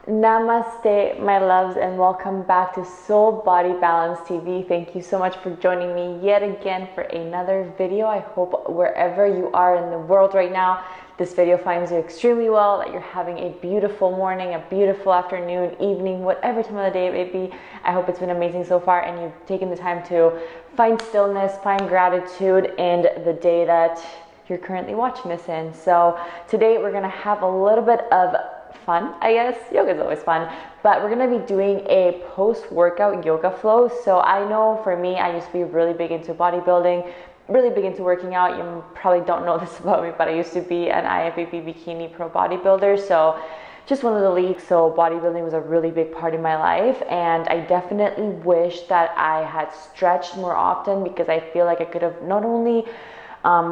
Namaste, my loves, and welcome back to Soul Body Balance TV. Thank you so much for joining me yet again for another video. I hope wherever you are in the world right now, this video finds you extremely well, that you're having a beautiful morning, a beautiful afternoon, evening, whatever time of the day it may be. I hope it's been amazing so far and you've taken the time to find stillness, find gratitude in the day that you're currently watching this in. So today we're gonna have a little bit of fun, I guess. Yoga is always fun, but we're going to be doing a post-workout yoga flow. So I know for me, I used to be really big into bodybuilding, really big into working out. You probably don't know this about me, but I used to be an IFBB bikini pro bodybuilder. So just one of the leagues. So bodybuilding was a really big part of my life, and I definitely wish that I had stretched more often, because I feel like I could have not only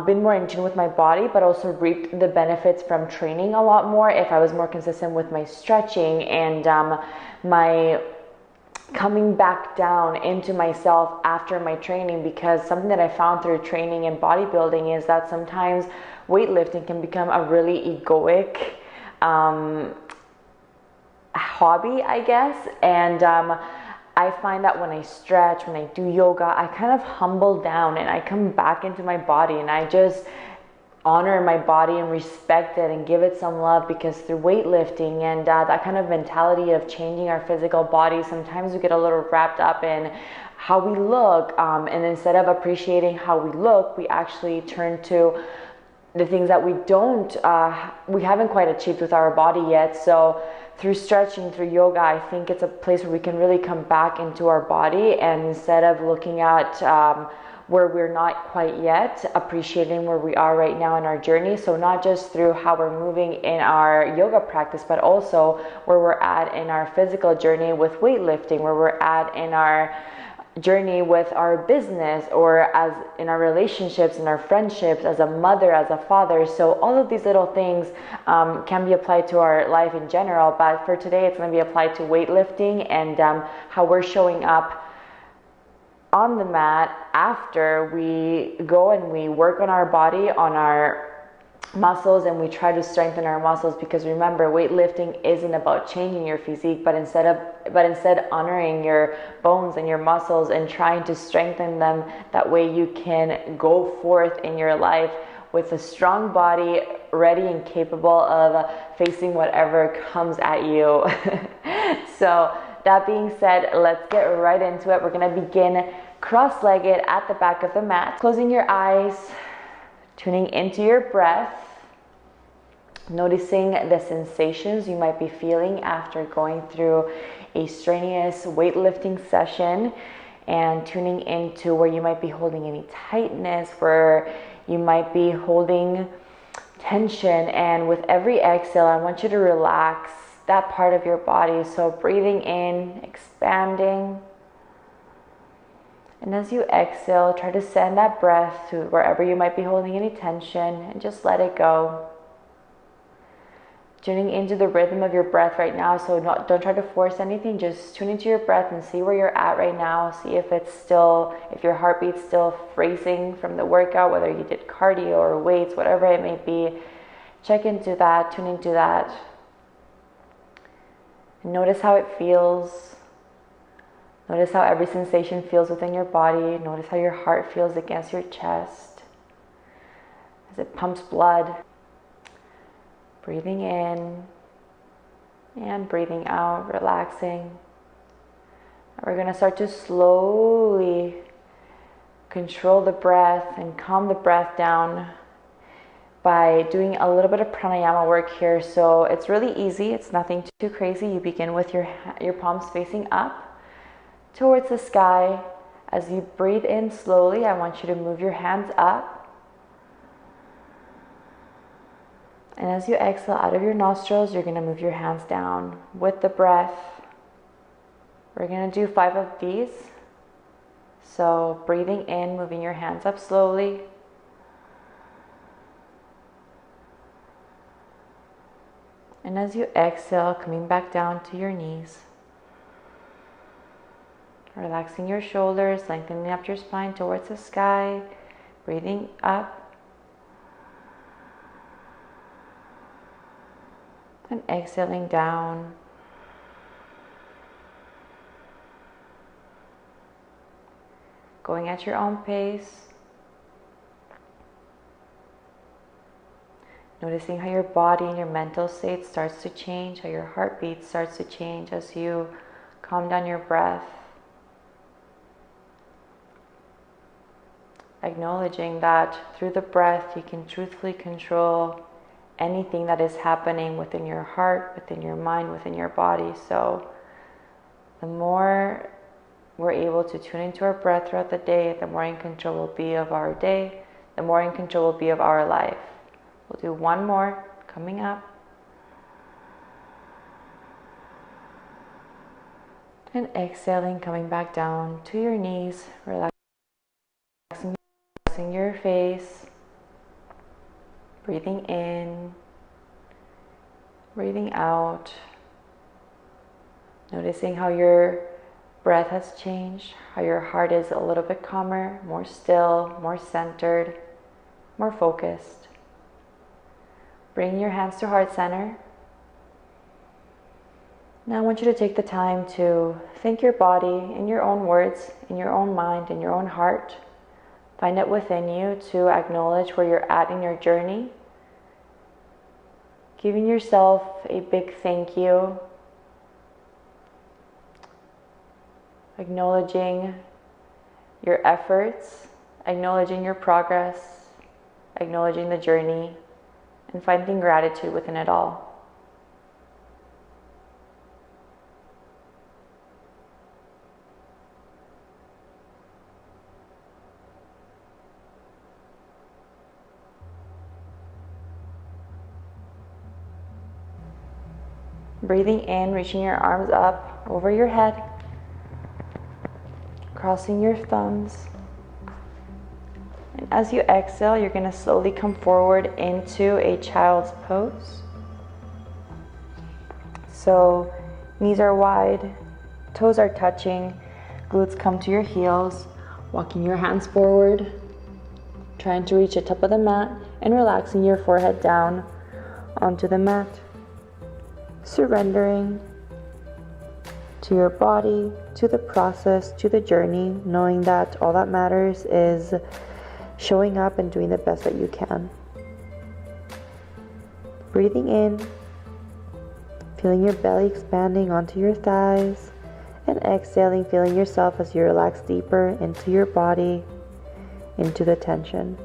been more in tune with my body, but also reaped the benefits from training a lot more if I was more consistent with my stretching and my coming back down into myself after my training. Because something that I found through training and bodybuilding is that sometimes weightlifting can become a really egoic hobby, I guess. And I find that when I stretch, when I do yoga, I kind of humble down and I come back into my body and I just honor my body and respect it and give it some love. Because through weightlifting and that kind of mentality of changing our physical body, sometimes we get a little wrapped up in how we look, and instead of appreciating how we look, we actually turn to the things that we haven't quite achieved with our body yet. So through stretching, through yoga, I think it's a place where we can really come back into our body, and instead of looking at where we're not quite yet, appreciating where we are right now in our journey. So not just through how we're moving in our yoga practice, but also where we're at in our physical journey with weightlifting, where we're at in our journey with our business, or as in our relationships and our friendships, as a mother, as a father. So all of these little things can be applied to our life in general, but for today it's going to be applied to weightlifting and how we're showing up on the mat after we go and we work on our body, on our muscles, and we try to strengthen our muscles. Because remember, weightlifting isn't about changing your physique, but instead honoring your bones and your muscles and trying to strengthen them. That way you can go forth in your life with a strong body, ready and capable of facing whatever comes at you. So that being said, let's get right into it. We're going to begin cross-legged at the back of the mat, closing your eyes, tuning into your breath, noticing the sensations you might be feeling after going through a strenuous weightlifting session, and tuning into where you might be holding any tightness, where you might be holding tension. And with every exhale, I want you to relax that part of your body. So breathing in, expanding. And as you exhale, try to send that breath to wherever you might be holding any tension and just let it go. Tuning into the rhythm of your breath right now. So don't try to force anything. Just tune into your breath and see where you're at right now. See if your heartbeat's still racing from the workout, whether you did cardio or weights, whatever it may be. Check into that, tune into that. Notice how it feels. Notice how every sensation feels within your body. Notice how your heart feels against your chest as it pumps blood. Breathing in and breathing out, relaxing. And we're going to start to slowly control the breath and calm the breath down by doing a little bit of pranayama work here. So it's really easy. It's nothing too crazy. You begin with your palms facing up towards the sky. As you breathe in slowly, I want you to move your hands up. And as you exhale out of your nostrils, you're going to move your hands down with the breath. We're going to do 5 of these. So breathing in, moving your hands up slowly. And as you exhale, coming back down to your knees. Relaxing your shoulders, lengthening up your spine towards the sky. Breathing up. And exhaling down. going at your own pace. Noticing how your body and your mental state starts to change, how your heartbeat starts to change as you calm down your breath. Acknowledging that through the breath you can truthfully control anything that is happening within your heart, within your mind, within your body. So the more we're able to tune into our breath throughout the day, the more in control we'll be of our day, the more in control we'll be of our life. We'll do one more coming up. And exhaling, coming back down to your knees, relaxing your face, breathing in, breathing out, noticing how your breath has changed, how your heart is a little bit calmer, more still, more centered, more focused. Bring your hands to heart center. Now I want you to take the time to thank your body in your own words, in your own mind, in your own heart. Find it within you to acknowledge where you're at in your journey. Giving yourself a big thank you. Acknowledging your efforts, acknowledging your progress, acknowledging the journey, and finding gratitude within it all. Breathing in, reaching your arms up over your head, crossing your thumbs. And as you exhale, you're going to slowly come forward into a child's pose. So knees are wide, toes are touching, glutes come to your heels, walking your hands forward, trying to reach the top of the mat and relaxing your forehead down onto the mat. Surrendering to your body, to the process, to the journey, knowing that all that matters is showing up and doing the best that you can. Breathing in, feeling your belly expanding onto your thighs, and exhaling, feeling yourself as you relax deeper into your body, into the tension.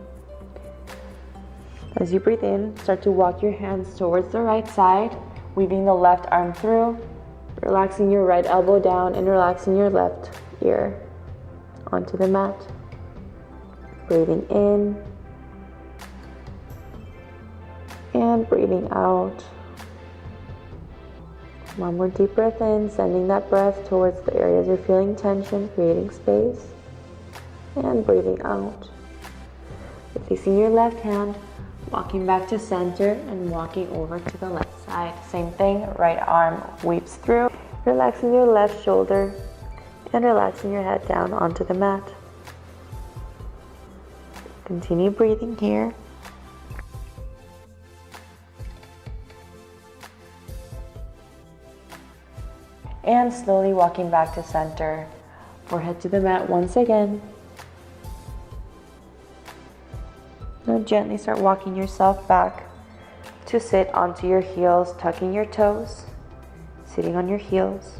As you breathe in, start to walk your hands towards the right side, weaving the left arm through, relaxing your right elbow down and relaxing your left ear onto the mat. Breathing in and breathing out. One more deep breath in, sending that breath towards the areas you're feeling tension, creating space. And breathing out. Facing your left hand, walking back to center and walking over to the left side. Same thing, right arm weaves through, relaxing your left shoulder and relaxing your head down onto the mat. Continue breathing here. And slowly walking back to center, forehead to the mat once again. Now gently start walking yourself back to sit onto your heels, tucking your toes, sitting on your heels.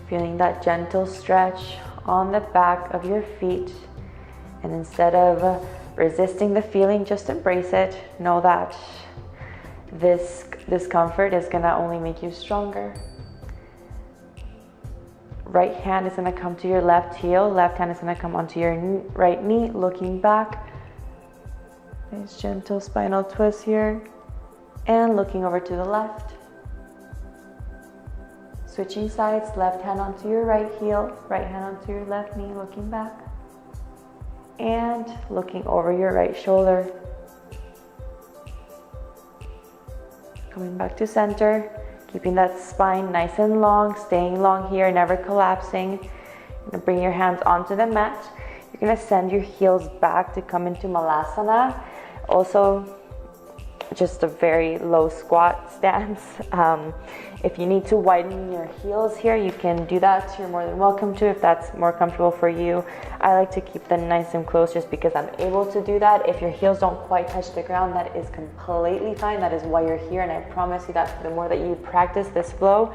Feeling that gentle stretch on the back of your feet. And instead of resisting the feeling, just embrace it. Know that this discomfort is gonna only make you stronger. Right hand is going to come to your left heel. Left hand is going to come onto your right knee, looking back. Nice gentle spinal twist here. And looking over to the left. Switching sides, left hand onto your right heel, right hand onto your left knee, looking back. And looking over your right shoulder. Coming back to center. Keeping that spine nice and long, staying long here, never collapsing. You're gonna bring your hands onto the mat. You're gonna send your heels back to come into Malasana. Also, just a very low squat stance. If you need to widen your heels here, you can do that. You're more than welcome to if that's more comfortable for you. I like to keep them nice and close just because I'm able to do that. If your heels don't quite touch the ground, that is completely fine. That is why you're here, and I promise you that the more that you practice this flow,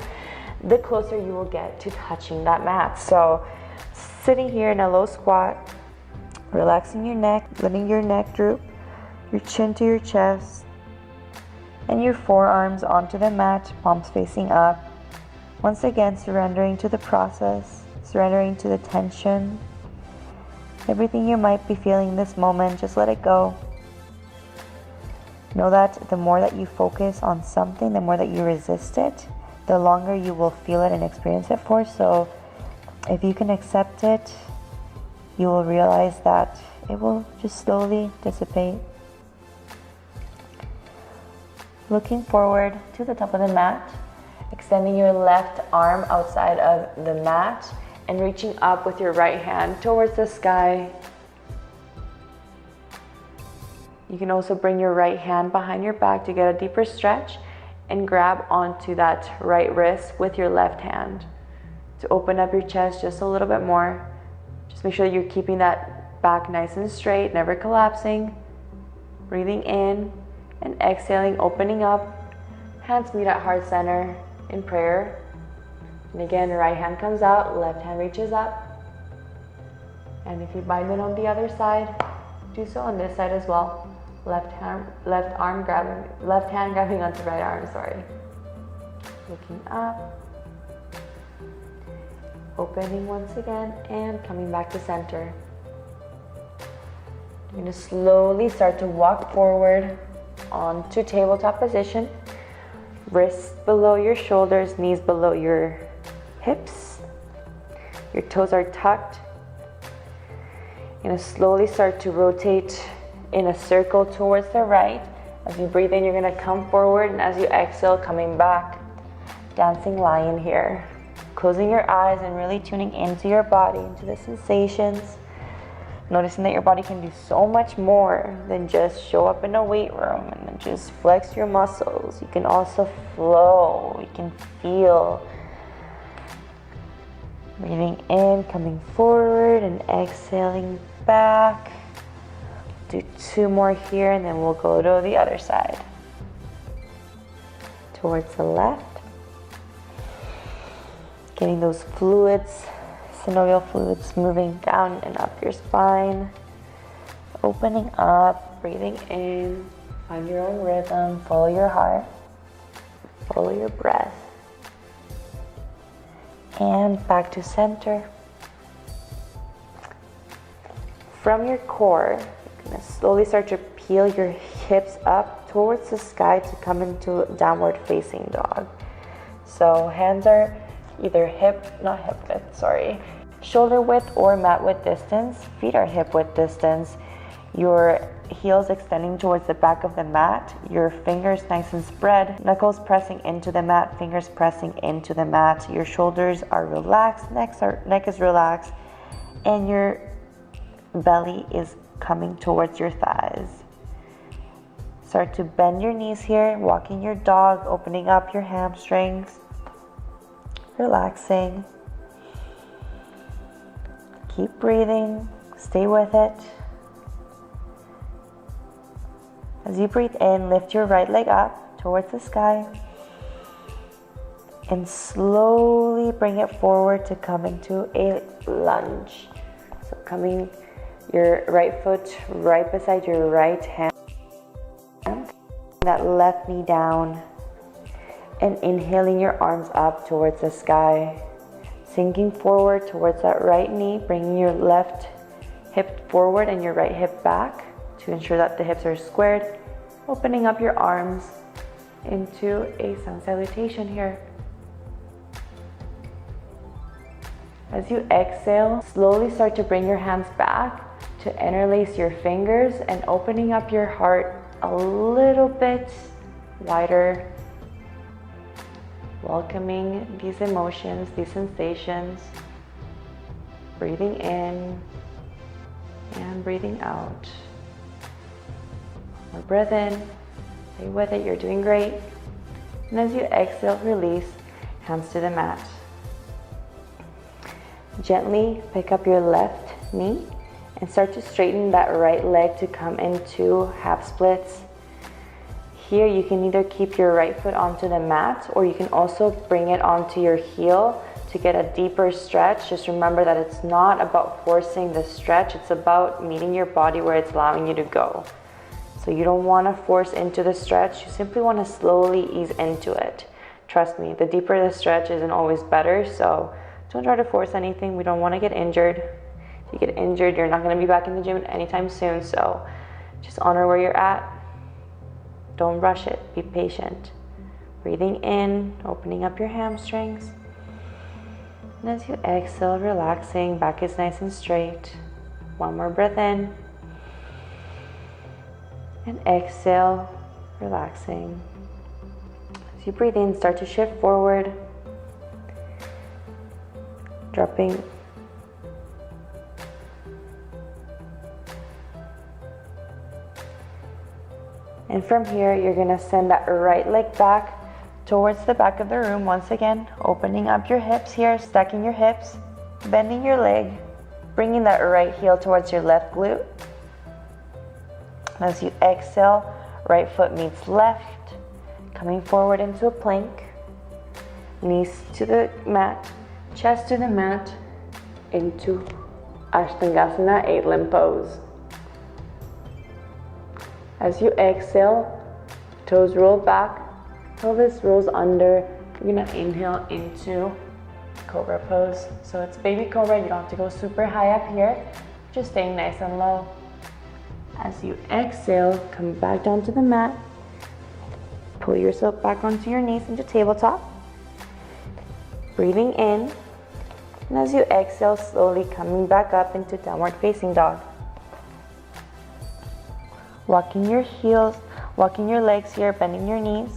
the closer you will get to touching that mat. So sitting here in a low squat, relaxing your neck, letting your neck droop, your chin to your chest, and your forearms onto the mat, palms facing up. Once again, surrendering to the process, surrendering to the tension. Everything you might be feeling in this moment, just let it go. Know that the more that you focus on something, the more that you resist it, the longer you will feel it and experience it for. So if you can accept it, you will realize that it will just slowly dissipate. Looking forward to the top of the mat, extending your left arm outside of the mat and reaching up with your right hand towards the sky. You can also bring your right hand behind your back to get a deeper stretch and grab onto that right wrist with your left hand to open up your chest just a little bit more. Just make sure that you're keeping that back nice and straight, never collapsing. Breathing in and exhaling, opening up. Hands meet at heart center in prayer. And again, right hand comes out, left hand reaches up. And if you bind it on the other side, do so on this side as well. Left hand grabbing onto right arm, sorry. Looking up. Opening once again and coming back to center. You're going to slowly start to walk forward onto tabletop position. Wrists below your shoulders, knees below your hips. Your toes are tucked. You're going to slowly start to rotate in a circle towards the right. As you breathe in, you're going to come forward, and as you exhale, coming back. Dancing lion here. Closing your eyes and really tuning into your body, into the sensations. Noticing that your body can do so much more than just show up in a weight room and then just flex your muscles. You can also flow. You can feel. Breathing in, coming forward, and exhaling back. Do 2 more here, and then we'll go to the other side. Towards the left. Getting those fluids, synovial fluids moving down and up your spine. Opening up, breathing in, find your own rhythm, follow your heart, follow your breath. And back to center. From your core, you're going to slowly start to peel your hips up towards the sky to come into downward facing dog. So hands are either shoulder width or mat width distance. Feet are hip width distance. Your heels extending towards the back of the mat. Your fingers nice and spread. Knuckles pressing into the mat, fingers pressing into the mat. Your shoulders are relaxed, neck is relaxed, and your belly is coming towards your thighs. Start to bend your knees here, walking your dog, opening up your hamstrings. Relaxing. Keep breathing. Stay with it. As you breathe in, lift your right leg up towards the sky and slowly bring it forward to come into a lunge. So coming your right foot right beside your right hand, that left knee down, and inhaling your arms up towards the sky, sinking forward towards that right knee, bringing your left hip forward and your right hip back to ensure that the hips are squared, opening up your arms into a sun salutation here. As you exhale, slowly start to bring your hands back to interlace your fingers and opening up your heart a little bit wider, welcoming these emotions, these sensations, breathing in and breathing out. More breath in Stay with it, you're doing great. And as you exhale, release, hands to the mat. Gently pick up your left knee and start to straighten that right leg to come into half splits. Here you can either keep your right foot onto the mat or you can also bring it onto your heel to get a deeper stretch. Just remember that it's not about forcing the stretch, it's about meeting your body where it's allowing you to go. So you don't want to force into the stretch, you simply want to slowly ease into it. Trust me, the deeper the stretch isn't always better, so don't try to force anything. We don't want to get injured. If you get injured, you're not going to be back in the gym anytime soon, so just honor where you're at. Don't rush it, be patient. Breathing in, opening up your hamstrings. And as you exhale, relaxing, back is nice and straight. One more breath in. And exhale, relaxing. As you breathe in, start to shift forward. Dropping. And from here, you're gonna send that right leg back towards the back of the room. Once again, opening up your hips here, stacking your hips, bending your leg, bringing that right heel towards your left glute. As you exhale, right foot meets left, coming forward into a plank, knees to the mat, chest to the mat, into Ashtangasana 8-limb pose. As you exhale, toes roll back, pelvis rolls under. You're gonna inhale into Cobra pose. So it's baby cobra, you don't have to go super high up here, just staying nice and low. As you exhale, come back down to the mat, pull yourself back onto your knees into tabletop. Breathing in, and as you exhale, slowly coming back up into downward facing dog. Walking your heels, walking your legs here, bending your knees.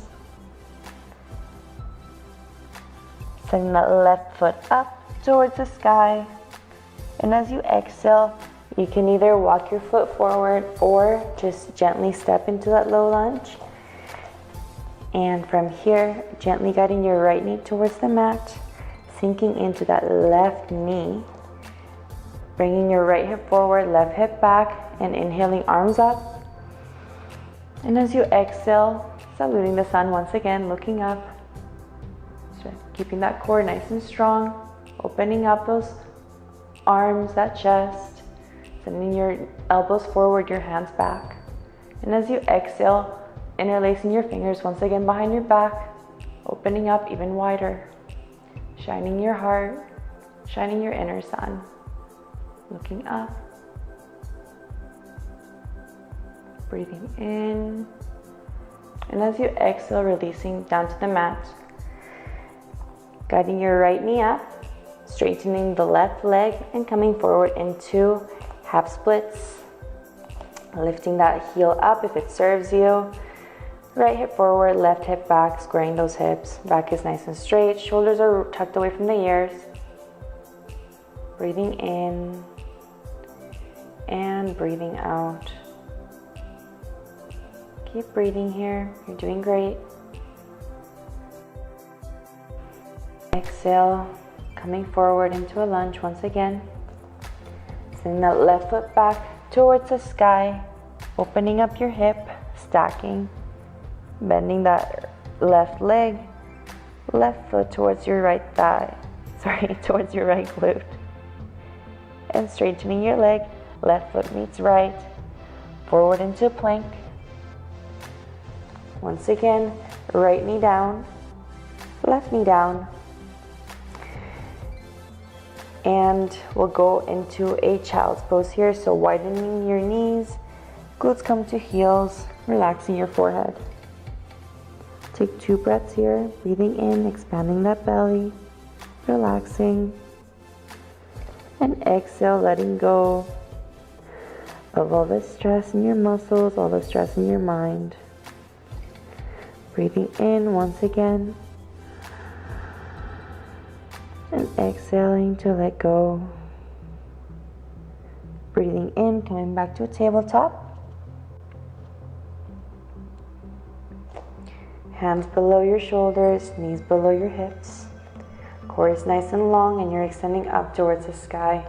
Sending that left foot up towards the sky. And as you exhale, you can either walk your foot forward or just gently step into that low lunge. And from here, gently guiding your right knee towards the mat, sinking into that left knee. Bringing your right hip forward, left hip back, and inhaling arms up. And as you exhale, saluting the sun once again, looking up. So keeping that core nice and strong, opening up those arms, that chest, sending your elbows forward, your hands back. And as you exhale, interlacing your fingers once again behind your back, opening up even wider, shining your heart, shining your inner sun, looking up. Breathing in, and as you exhale, releasing down to the mat. Guiding your right knee up, straightening the left leg, and coming forward into half splits. Lifting that heel up if it serves you. Right hip forward, left hip back, squaring those hips. Back is nice and straight, shoulders are tucked away from the ears. Breathing in, and breathing out. Keep breathing here, you're doing great. Exhale, coming forward into a lunge once again. Sending that left foot back towards the sky, opening up your hip, stacking, bending that left leg, left foot towards your right thigh, towards your right glute. And straightening your leg, left foot meets right, forward into a plank. Once again, right knee down, left knee down. And we'll go into a child's pose here. So widening your knees, glutes come to heels, relaxing your forehead. Take 2 breaths here, breathing in, expanding that belly, relaxing. And exhale, letting go of all the stress in your muscles, all the stress in your mind. Breathing in once again. And exhaling to let go. Breathing in, coming back to a tabletop. Hands below your shoulders, knees below your hips. Core is nice and long and you're extending up towards the sky.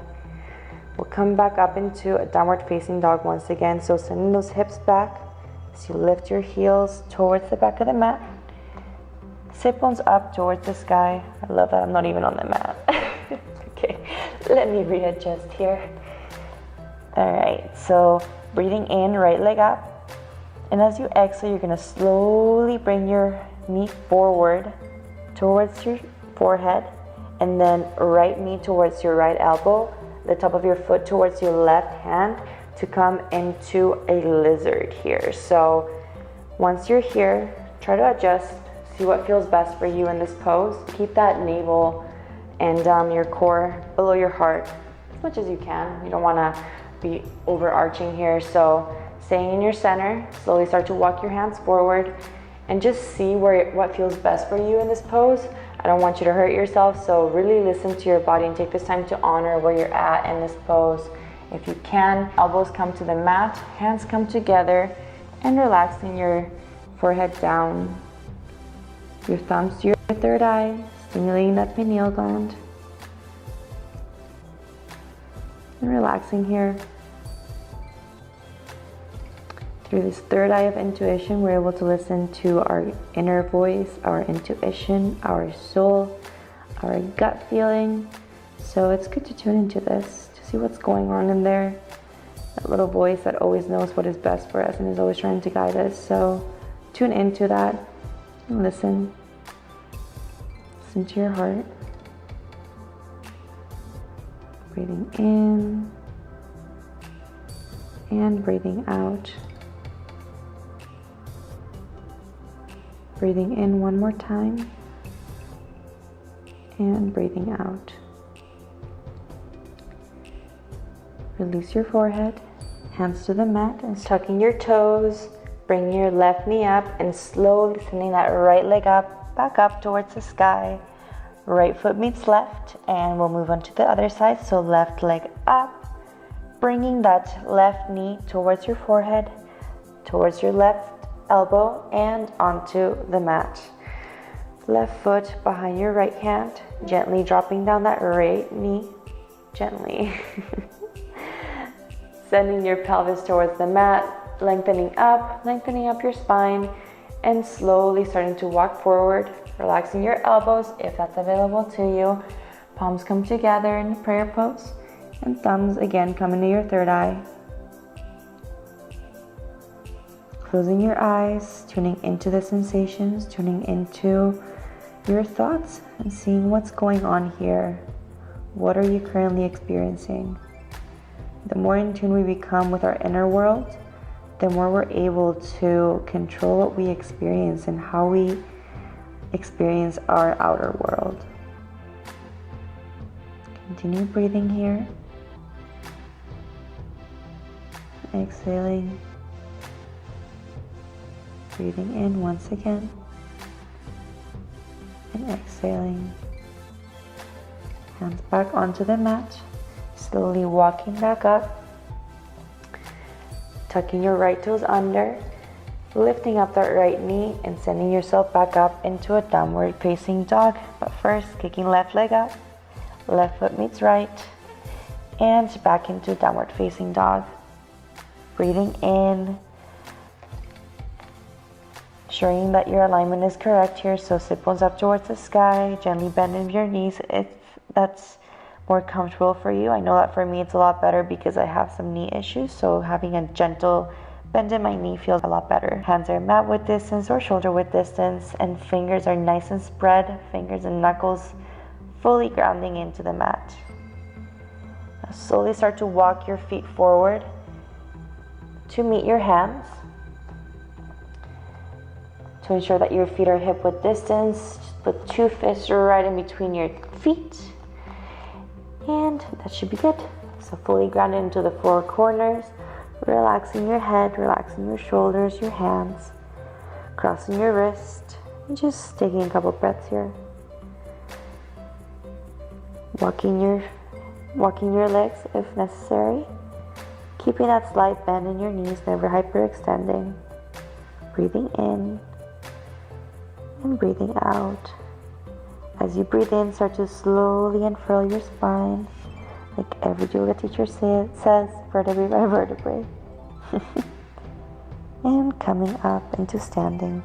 We'll come back up into a downward facing dog once again. So sending those hips back as you lift your heels towards the back of the mat. Sit bones up towards the sky. I love that I'm not even on the mat. Okay, let me readjust here. All right, so breathing in, right leg up. And as you exhale, you're gonna slowly bring your knee forward towards your forehead, and then right knee towards your right elbow, the top of your foot towards your left hand to come into a lizard here. So once you're here, try to adjust, see what feels best for you in this pose. Keep that navel and your core below your heart as much as you can. You don't wanna be overarching here. So staying in your center, slowly start to walk your hands forward and just see what feels best for you in this pose. I don't want you to hurt yourself, so really listen to your body and take this time to honor where you're at in this pose. If you can, elbows come to the mat, hands come together, and relaxing your forehead down. Your thumbs to your third eye, stimulating that pineal gland. And relaxing here. Through this third eye of intuition, we're able to listen to our inner voice, our intuition, our soul, our gut feeling. So it's good to tune into this, to see what's going on in there. That little voice that always knows what is best for us and is always trying to guide us. So tune into that and listen. Listen to your heart. Breathing in and breathing out. Breathing in one more time and breathing out. Release your forehead, hands to the mat, and tucking your toes. Bring your left knee up and slowly sending that right leg up, back up towards the sky. Right foot meets left, and we'll move on to the other side. So left leg up, bringing that left knee towards your forehead, towards your left elbow and onto the mat. Left foot behind your right hand, gently dropping down that right knee, gently. Sending your pelvis towards the mat, lengthening up your spine, and slowly starting to walk forward, relaxing your elbows if that's available to you. Palms come together in prayer pose, and thumbs again come into your third eye. Closing your eyes, tuning into the sensations, tuning into your thoughts and seeing what's going on here. What are you currently experiencing? The more in tune we become with our inner world, the more we're able to control what we experience and how we experience our outer world. Continue breathing here. Exhaling. Breathing in once again and exhaling. Hands back onto the mat, slowly walking back up, tucking your right toes under, lifting up that right knee and sending yourself back up into a downward facing dog. But first, kicking left leg up, left foot meets right, and back into downward facing dog. Breathing in, ensuring that your alignment is correct here. So sit bones up towards the sky, gently bend your knees if that's more comfortable for you. I know that for me it's a lot better because I have some knee issues, so having a gentle bend in my knee feels a lot better. Hands are mat width distance or shoulder width distance, and fingers are nice and spread, fingers and knuckles fully grounding into the mat. Now slowly start to walk your feet forward to meet your hands, to ensure that your feet are hip width distance. Put two fists right in between your feet, and that should be good. So fully grounded into the four corners, relaxing your head, relaxing your shoulders, your hands, crossing your wrist, and just taking a couple breaths here. Walking your legs if necessary, keeping that slight bend in your knees, never hyperextending. Breathing in and breathing out. As you breathe in, start to slowly unfurl your spine, like every yoga teacher says, vertebrae by vertebrae. And coming up into standing.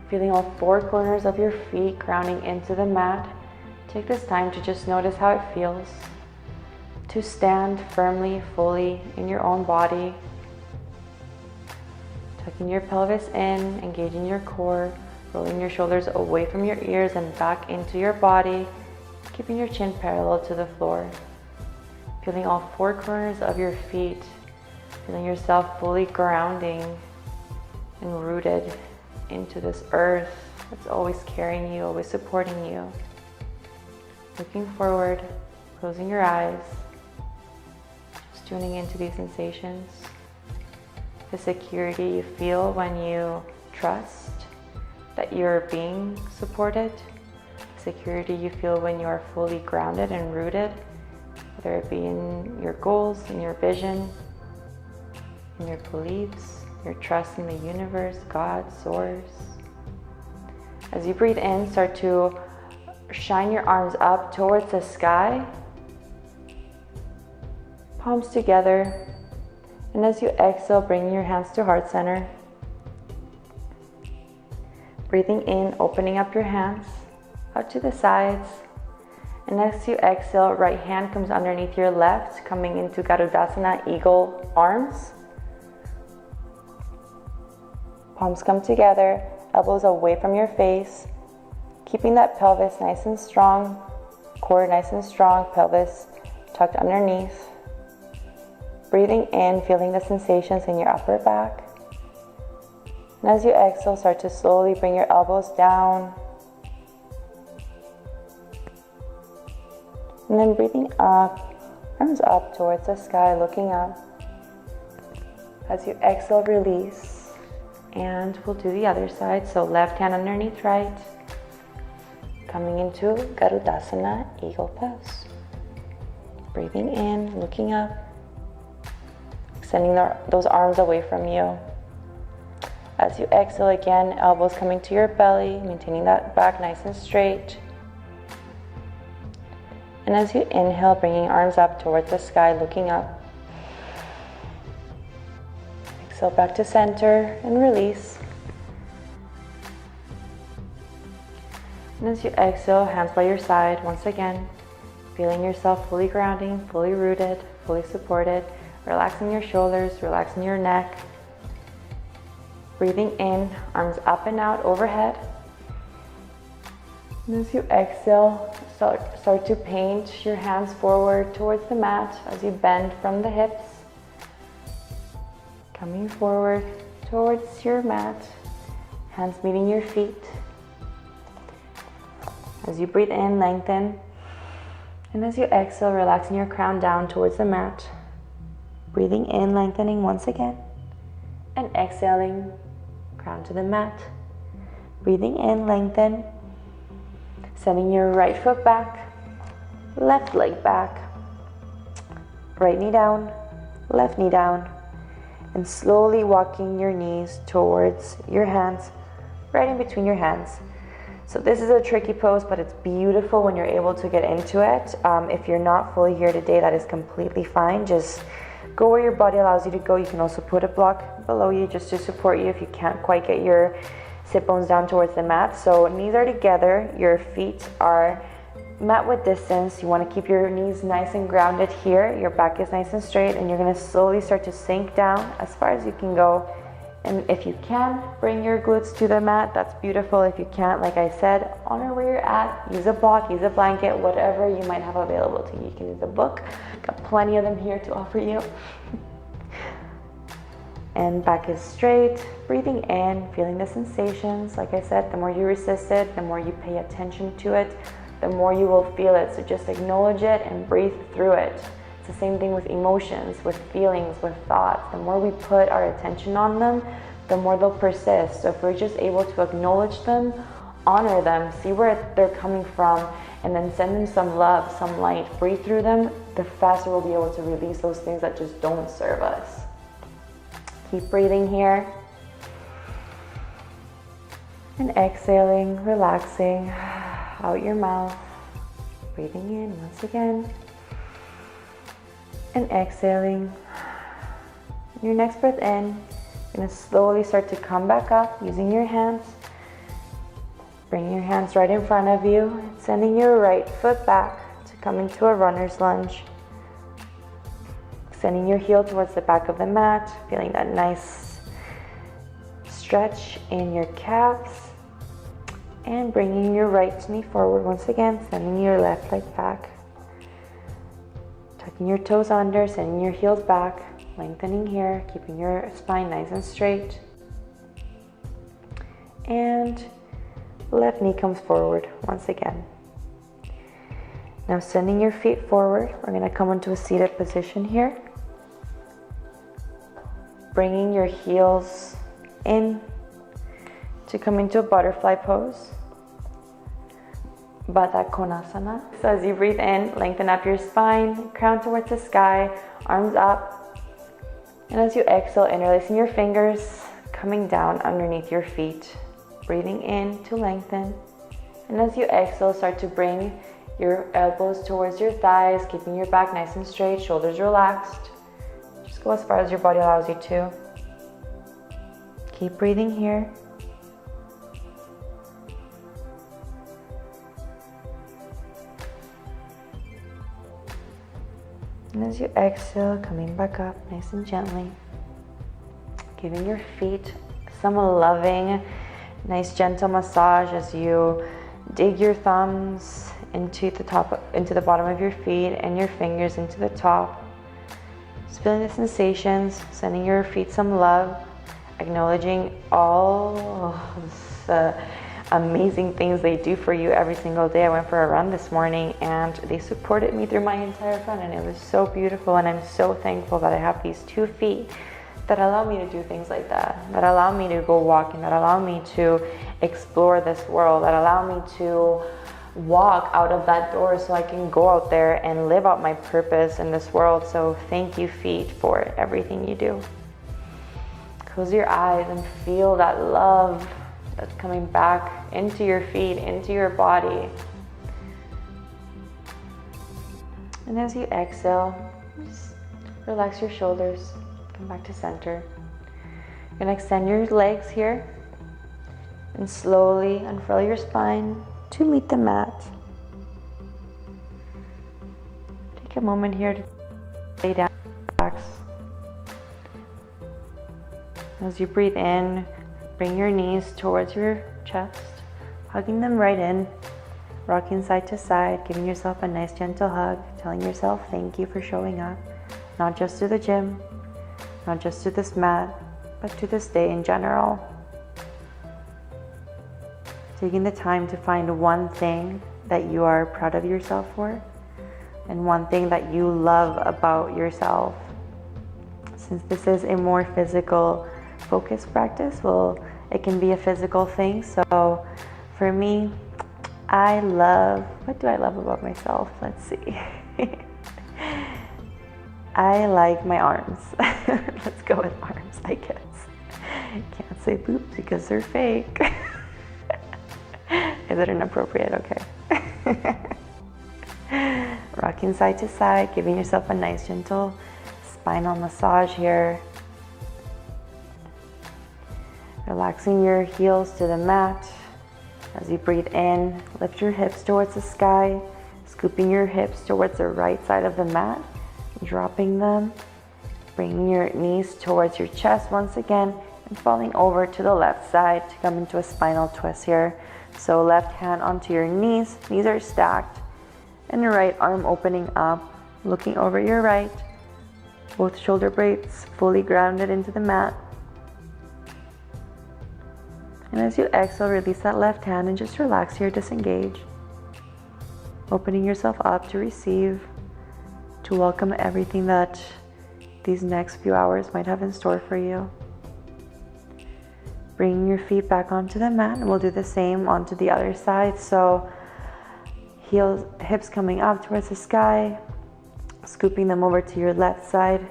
Feeling all four corners of your feet grounding into the mat. Take this time to just notice how it feels to stand firmly, fully in your own body. Tucking your pelvis in, engaging your core, rolling your shoulders away from your ears and back into your body, keeping your chin parallel to the floor. Feeling all four corners of your feet, feeling yourself fully grounding and rooted into this earth that's always carrying you, always supporting you. Looking forward, closing your eyes, just tuning into these sensations. The security you feel when you trust that you're being supported. Security you feel when you are fully grounded and rooted, whether it be in your goals, in your vision, in your beliefs, your trust in the universe, God, source. As you breathe in, start to shine your arms up towards the sky, palms together. And as you exhale, bring your hands to heart center. Breathing in, opening up your hands out to the sides. And as you exhale, right hand comes underneath your left, coming into Garudasana, eagle arms. Palms come together, elbows away from your face, keeping that pelvis nice and strong, core nice and strong, pelvis tucked underneath. Breathing in, feeling the sensations in your upper back. And as you exhale, start to slowly bring your elbows down. And then breathing up, arms up towards the sky, looking up. As you exhale, release. And we'll do the other side. So left hand underneath right. Coming into Garudasana, eagle pose. Breathing in, looking up. Extending those arms away from you. As you exhale again, elbows coming to your belly, maintaining that back nice and straight. And as you inhale, bringing arms up towards the sky, looking up. Exhale back to center and release. And as you exhale, hands by your side, once again, feeling yourself fully grounding, fully rooted, fully supported. Relaxing your shoulders, relaxing your neck. Breathing in, arms up and out overhead. And as you exhale, start to paint your hands forward towards the mat as you bend from the hips. Coming forward towards your mat, hands meeting your feet. As you breathe in, lengthen. And as you exhale, relaxing your crown down towards the mat. Breathing in, lengthening once again. And exhaling, crown to the mat. Breathing in, lengthen. Sending your right foot back, left leg back. Right knee down, left knee down. And slowly walking your knees towards your hands, right in between your hands. So this is a tricky pose, but it's beautiful when you're able to get into it. If you're not fully here today, that is completely fine. Just go where your body allows you to go. You can also put a block below you just to support you if you can't quite get your sit bones down towards the mat. So knees are together, your feet are mat width distance. You want to keep your knees nice and grounded here. Your back is nice and straight, and you're going to slowly start to sink down as far as you can go. And if you can, bring your glutes to the mat. That's beautiful. If you can't, like I said, honor where you're at. Use a block, use a blanket, whatever you might have available to you. You can use a book. Got plenty of them here to offer you. And back is straight. Breathing in, feeling the sensations. Like I said, the more you resist it, the more you pay attention to it, the more you will feel it. So just acknowledge it and breathe through it. It's the same thing with emotions, with feelings, with thoughts. The more we put our attention on them, the more they'll persist. So if we're just able to acknowledge them, honor them, see where they're coming from, and then send them some love, some light, breathe through them, the faster we'll be able to release those things that just don't serve us. Keep breathing here. And exhaling, relaxing out your mouth. Breathing in once again. And exhaling. Your next breath in, you're going to slowly start to come back up using your hands. Bring your hands right in front of you, sending your right foot back to come into a runner's lunge. Extending your heel towards the back of the mat, feeling that nice stretch in your calves. And bringing your right knee forward once again, sending your left leg back. Tucking your toes under, sending your heels back, lengthening here, keeping your spine nice and straight. And left knee comes forward once again. Now sending your feet forward, we're going to come into a seated position here. Bringing your heels in to come into a butterfly pose. Baddha Konasana. So as you breathe in, lengthen up your spine, crown towards the sky, arms up. And as you exhale, interlacing your fingers, coming down underneath your feet. Breathing in to lengthen. And as you exhale, start to bring your elbows towards your thighs, keeping your back nice and straight, shoulders relaxed. Just go as far as your body allows you to. Keep breathing here. And as you exhale, coming back up nice and gently. Giving your feet some loving, nice gentle massage as you dig your thumbs into the bottom of your feet and your fingers into the top. Just feeling the sensations, sending your feet some love, acknowledging all the amazing things they do for you every single day. I went for a run this morning and they supported me through my entire run, and it was so beautiful, and I'm so thankful that I have these 2 feet that allow me to do things like that allow me to go walking, that allow me to explore this world, that allow me to walk out of that door so I can go out there and live out my purpose in this world. So thank you, feet, for everything you do. Close your eyes and feel that love that's coming back into your feet, into your body. And as you exhale, just relax your shoulders, come back to center. You're gonna extend your legs here and slowly unfurl your spine to meet the mat. Take a moment here to lay down, relax. As you breathe in, bring your knees towards your chest, hugging them right in, rocking side to side, giving yourself a nice gentle hug, telling yourself thank you for showing up, not just to the gym, not just to this mat, but to this day in general. Taking the time to find one thing that you are proud of yourself for, and one thing that you love about yourself. Since this is a more physical focused practice, well, it can be a physical thing. So for me, what do I love about myself? Let's see. I like my arms. Let's go with arms, I guess. Can't say boobs because they're fake. Is it inappropriate? Okay. Rocking side to side, giving yourself a nice gentle spinal massage here. Relaxing your heels to the mat. As you breathe in, lift your hips towards the sky, scooping your hips towards the right side of the mat, dropping them, bringing your knees towards your chest once again, and falling over to the left side to come into a spinal twist here. So left hand onto your knees are stacked, and your right arm opening up, looking over your right, both shoulder blades fully grounded into the mat. And as you exhale, release that left hand and just relax here, disengage. Opening yourself up to receive, to welcome everything that these next few hours might have in store for you. Bringing your feet back onto the mat, and we'll do the same onto the other side. So hips coming up towards the sky, scooping them over to your left side,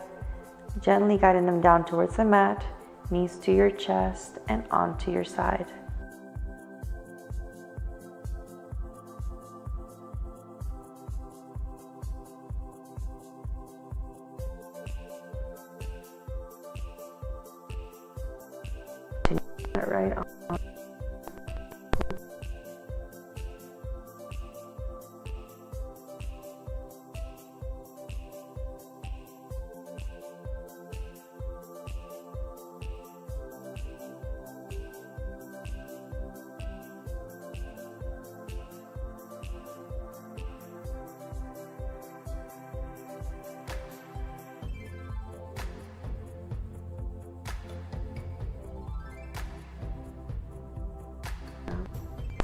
Gently guiding them down towards the mat, knees to your chest and onto your side. Right on.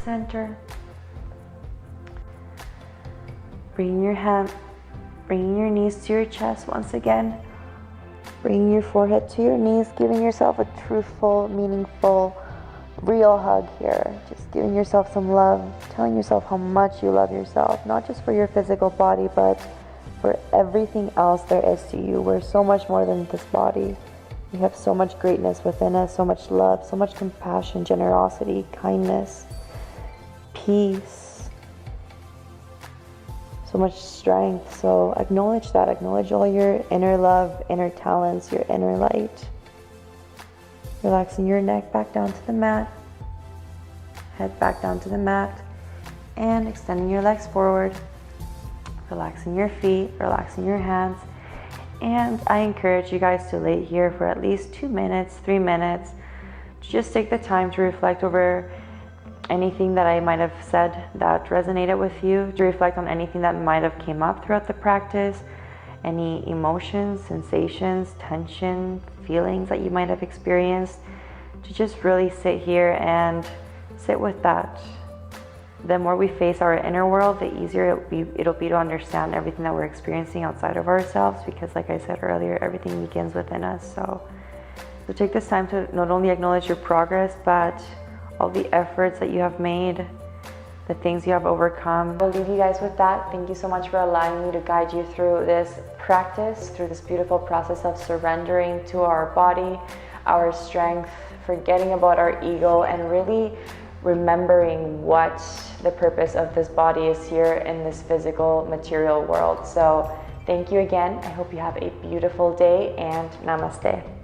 Center. Bringing your knees to your chest once again. Bringing your forehead to your knees, giving yourself a truthful, meaningful, real hug here. Just giving yourself some love, telling yourself how much you love yourself, not just for your physical body, but for everything else there is to you. We're so much more than this body. We have so much greatness within us, so much love, so much compassion, generosity, kindness, peace, so much strength. So acknowledge that. Acknowledge all your inner love, inner talents, your inner light. Relaxing your neck back down to the mat, head back down to the mat, and extending your legs forward. Relaxing your feet, relaxing your hands. And I encourage you guys to lay here for at least 2 minutes, 3 minutes. Just take the time to reflect over anything that I might have said that resonated with you, to reflect on anything that might have came up throughout the practice, any emotions, sensations, tension, feelings that you might have experienced, to just really sit here and sit with that. The more we face our inner world, the easier it'll be to understand everything that we're experiencing outside of ourselves, because like I said earlier, everything begins within us. So take this time to not only acknowledge your progress, but all the efforts that you have made, the things you have overcome. I'll leave you guys with that. Thank you so much for allowing me to guide you through this practice, through this beautiful process of surrendering to our body, our strength, forgetting about our ego, and really remembering what the purpose of this body is here in this physical material world. So thank you again. I hope you have a beautiful day, and namaste.